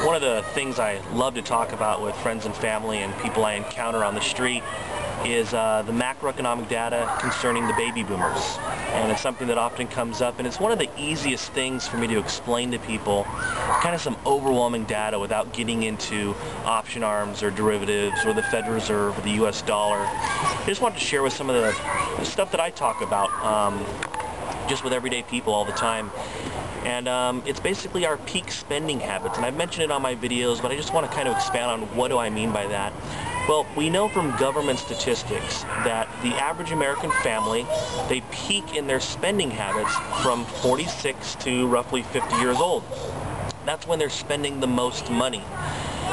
One of the things I love to talk about with friends and family and people I encounter on the street is the macroeconomic data concerning the baby boomers. And it's something that often comes up, and it's one of the easiest things for me to explain to people, kind of some overwhelming data without getting into option arms or derivatives or the Federal Reserve or the US dollar. I just wanted to share with some of the stuff that I talk about just with everyday people all the time. And it's basically our peak spending habits, and I've mentioned it on my videos, but I just want to kind of expand on what do I mean by that. Well, we know from government statistics that the average American family, they peak in their spending habits from 46 to roughly 50 years old. That's when they're spending the most money.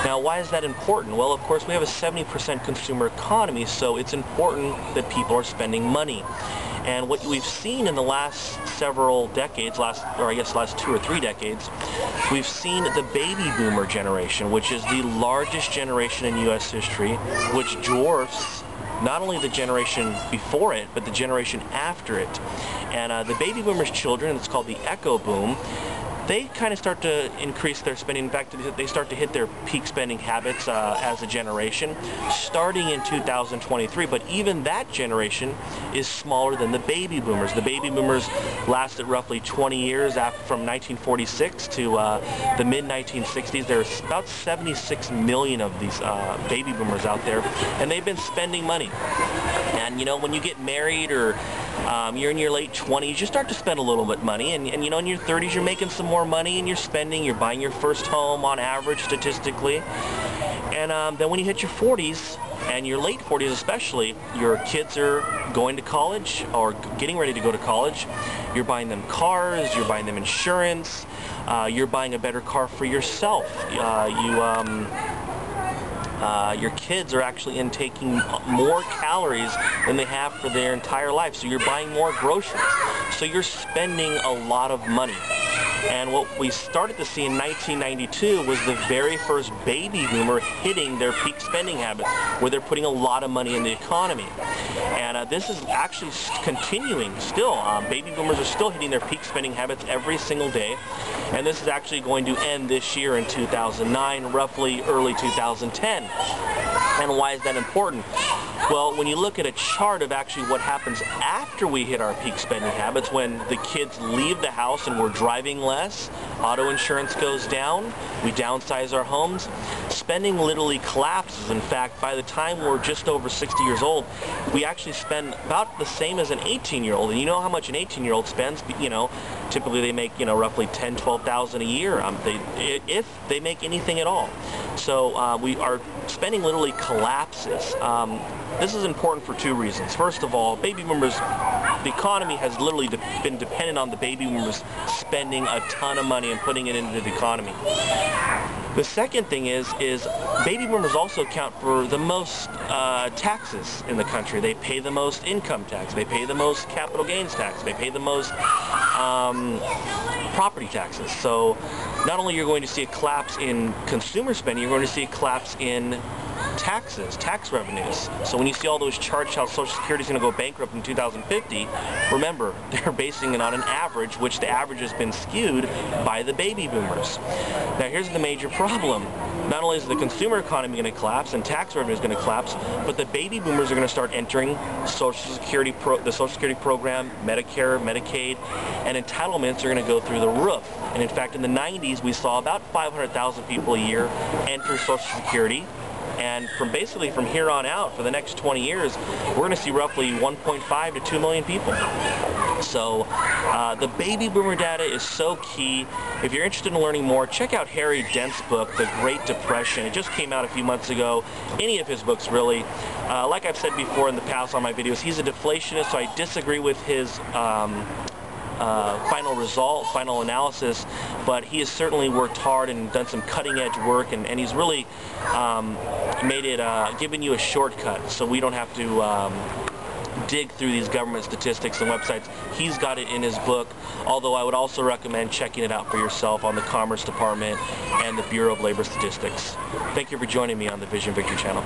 Now, why is that important? Well, of course, we have a 70% consumer economy, so it's important that people are spending money. And what we've seen in the last several decades, last 2 or 3 decades, we've seen the baby boomer generation, which is the largest generation in U.S. history, which dwarfs not only the generation before it, but the generation after it. And the baby boomers' children, it's called the Echo Boom, they kind of start to increase their spending. In fact, they start to hit their peak spending habits as a generation starting in 2023, but even that generation is smaller than the baby boomers. The baby boomers lasted roughly 20 years from 1946 to the mid-1960s. There's about 76 million of these baby boomers out there, and they've been spending money. And you know, when you get married or you're in your late 20s, you start to spend a little bit of money, and you know, in your 30s you're making some more money and you're spending, you're buying your first home on average statistically. And then when you hit your 40s, and your late 40s especially, your kids are going to college or getting ready to go to college. You're buying them cars, you're buying them insurance, you're buying a better car for yourself. Your kids are actually intaking more calories than they have for their entire life, so you're buying more groceries. So you're spending a lot of money. And what we started to see in 1992 was the very first baby boomer hitting their peak spending habits, where they're putting a lot of money in the economy. And this is actually continuing still. Baby boomers are still hitting their peak spending habits every single day. And this is actually going to end this year in 2009, roughly early 2010. And why is that important? Well, when you look at a chart of actually what happens after we hit our peak spending habits, when the kids leave the house and we're driving less, auto insurance goes down, we downsize our homes, spending literally collapses. In fact, by the time we're just over 60 years old, we actually spend about the same as an 18-year-old. And you know how much an 18-year-old spends? You know, typically they make, you know, roughly $10,000, $12,000 a year, if they make anything at all. So our spending literally collapses. This is important for 2 reasons. First of all, baby boomers, the economy has literally been dependent on the baby boomers spending a ton of money and putting it into the economy. The second thing is baby boomers also account for the most taxes in the country. They pay the most income tax. They pay the most capital gains tax. They pay the most property taxes. So not only you're going to see a collapse in consumer spending, you're going to see a collapse in taxes, tax revenues. So when you see all those charts how Social Security is going to go bankrupt in 2050, remember, they're basing it on an average, which the average has been skewed by the baby boomers. Now here's the major problem. Not only is the consumer economy going to collapse and tax revenue is going to collapse, but the baby boomers are going to start entering the Social Security program, Medicare, Medicaid, and entitlements are going to go through the roof. And in fact, in the 90s, we saw about 500,000 people a year enter Social Security. And basically from here on out, for the next 20 years, we're going to see roughly 1.5 to 2 million people. So the baby boomer data is so key. If you're interested in learning more, check out Harry Dent's book, The Great Depression. It just came out a few months ago. Any of his books, really. Like I've said before in the past on my videos, he's a deflationist, so I disagree with his final analysis, but he has certainly worked hard and done some cutting-edge work, and he's really made it, given you a shortcut, so we don't have to dig through these government statistics and websites. He's got it in his book, although I would also recommend checking it out for yourself on the Commerce Department and the Bureau of Labor Statistics. Thank you for joining me on the Vision Victory channel.